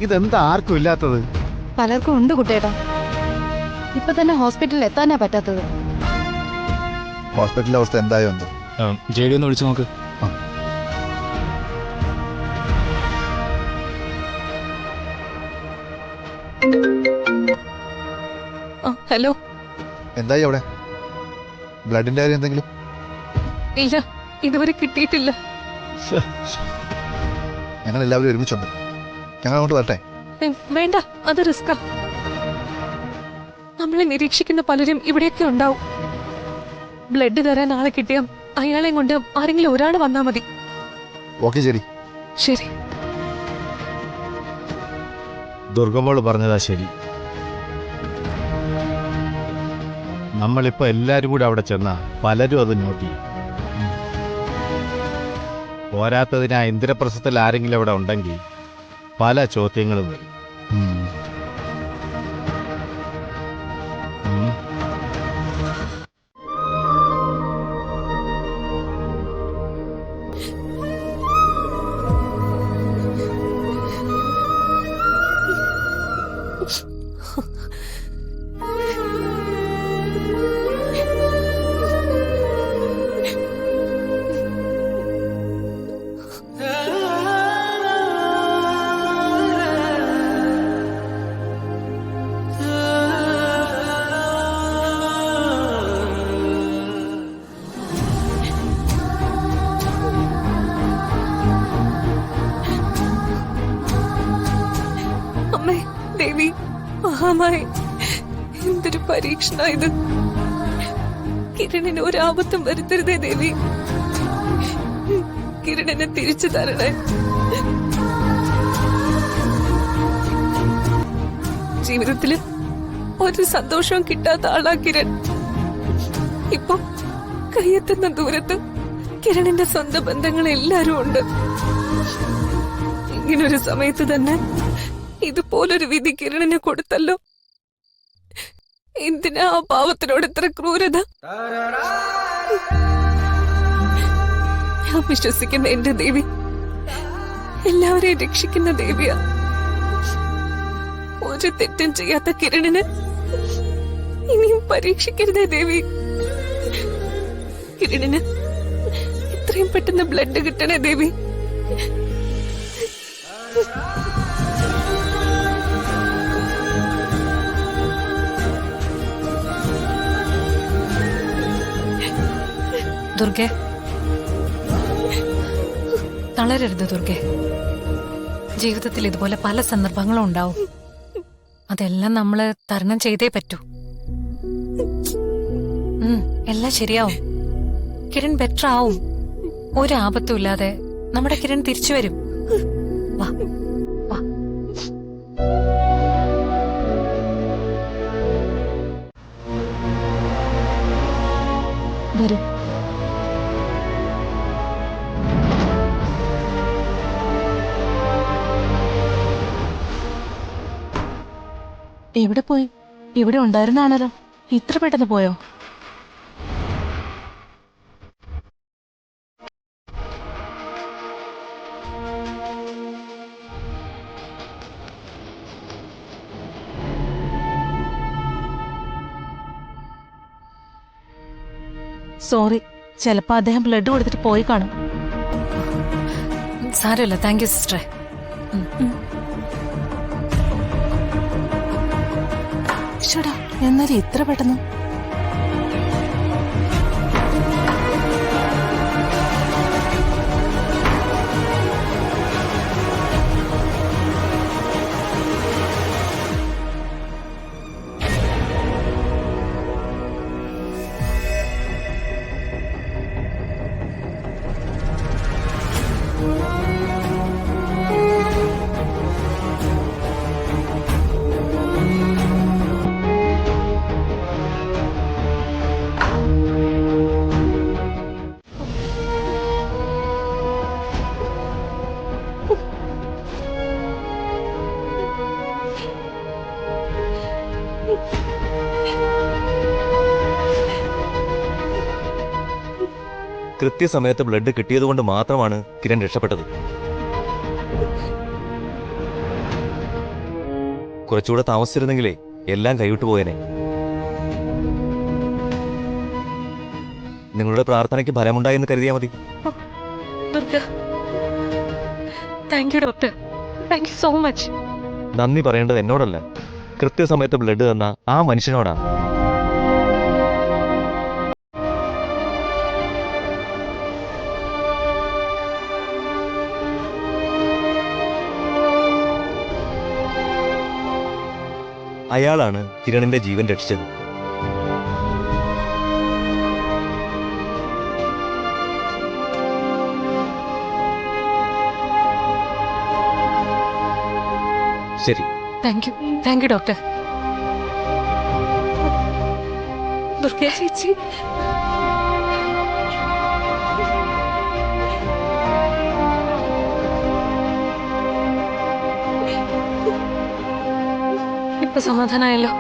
ഇതെന്താ ആർക്കും ഇല്ലാത്തത്? പലർക്കും ഉണ്ട് കുട്ടേട്ടാ. ഇപ്പൊ തന്നെ ഹോസ്പിറ്റലിൽ എത്താനാ പറ്റാത്തത്. ഹോസ്പിറ്റലിലെ അവസ്ഥ എന്തായോ എന്തോ. ജെ ഡി ഒന്ന് വിളിച്ചു നോക്ക്. ഹലോ. എന്തായി അവിടെ? ബ്ലഡിന്റെ കാര്യം എന്തെങ്കിലും? ഇല്ല, ഇതുവരെ കിട്ടിയിട്ടില്ല. ഞങ്ങൾ എല്ലാവരും ഒരുമിച്ചുണ്ട്. ഞങ്ങൾ അങ്ങോട്ട് വരട്ടെ? വേണ്ട, അത് റിസ്കാ. നമ്മളെ നിരീക്ഷിക്കുന്ന പലരും ഇവിടെയൊക്കെ ഉണ്ടാവും. ബ്ലഡ് തരാൻ ആളെ കിട്ടിയ അയാളെ കൊണ്ട് ആരെങ്കിലും ഒരാൾ വന്നാ മതി. ഓക്കെ ശരി. ശരി. ദുർഗമോള് പറഞ്ഞതാ ശരി. നമ്മളിപ്പോ എല്ലാരും കൂടെ അവിടെ ചെന്ന പലരും അത് നോട്ട് ചെയ്യും. പോരാത്തതിന് ആ ഇന്ദ്രപ്രസ്ഥത്തിൽ ആരെങ്കിലും അവിടെ ഉണ്ടെങ്കിൽ പല ചോദ്യങ്ങളും വരും. അമ്മേ, ദേവി, മഹാമായി, എന്തൊരു പരീക്ഷണ ഇത്. കിരണിന് ഒരാപത്തും വരുത്തരുതേ ദേവി. കിരണിനെ തിരിച്ചു തരണേ. ജീവിതത്തില് ഒരു സന്തോഷവും കിട്ടാത്ത ആളാ കിരൺ. ഇപ്പൊ കയ്യെത്തുന്ന ദൂരത്ത് കിരണിന്റെ സ്വന്തം ബന്ധങ്ങൾ എല്ലാരും ഉണ്ട്. ഇങ്ങനൊരു സമയത്ത് തന്നെ ഇതുപോലൊരു വിധി കിരണിന് കൊടുത്തല്ലോ. എന്തിനാ ആ പാവത്തിനോട് ഇത്ര ക്രൂരത? ഞാൻ വിശ്വസിക്കുന്ന എന്റെ ദേവി എല്ലാവരെയും രക്ഷിക്കുന്ന ദേവിയാ. ഒരു തെറ്റും ചെയ്യാത്ത കിരണിന് ഇനിയും പരീക്ഷിക്കരുതേ ദേവി. കിരണിന് ഇത്രയും പെട്ടെന്ന് ബ്ലഡ് കിട്ടണേ ദേവി. ദുർഗെ, തളരരുത് ദുർഗെ. ജീവിതത്തിൽ ഇതുപോലെ പല സന്ദർഭങ്ങളും ഉണ്ടാവും. അതെല്ലാം നമ്മള് തരണം ചെയ്തേ പറ്റൂ. എല്ലാം ശരിയാവും. കിരൺ ബെറ്റർ ആവും. ഒരു ആപത്തും ഇല്ലാതെ നമ്മുടെ കിരൺ തിരിച്ചു വരും. വാ വാ. വരൂ. എവിടെ പോയി? ഇവിടെ ഉണ്ടായിരുന്നാണല്ലോ. ഇത്ര പെട്ടെന്ന് പോയോ? സോറി, ചിലപ്പോ അദ്ദേഹം ബ്ലഡ് കൊടുത്തിട്ട് പോയി കാണും. സാരമില്ല. താങ്ക് യു സിസ്റ്ററെ. എന്നാലും ഇത്ര പെട്ടെന്ന്? കൃത്യസമയത്ത് ബ്ലഡ് കിട്ടിയതുകൊണ്ട് മാത്രമാണ് കിരൺ രക്ഷപ്പെട്ടത്. കുറച്ചുകൂടെ താമസിച്ചിരുന്നെങ്കിലേ എല്ലാം കൈവിട്ടു പോയേനെ. നിങ്ങളുടെ പ്രാർത്ഥനയ്ക്ക് ഫലമുണ്ടായെന്ന് കരുതിയാൽ മതി. Durga, thank you doctor, thank you so much. നന്ദി പറയേണ്ടത് എന്നോടല്ല, കൃത്യസമയത്ത് ബ്ലഡ് തന്ന ആ മനുഷ്യനോടാണ്. അയാളാണ് കിരണിന്റെ ജീവൻ രക്ഷിച്ചത്. ശരി, താങ്ക് യു ഡോക്ടർ. ദുർഗ ചേച്ചി, ഇപ്പൊ സമാധാനായല്ലോ.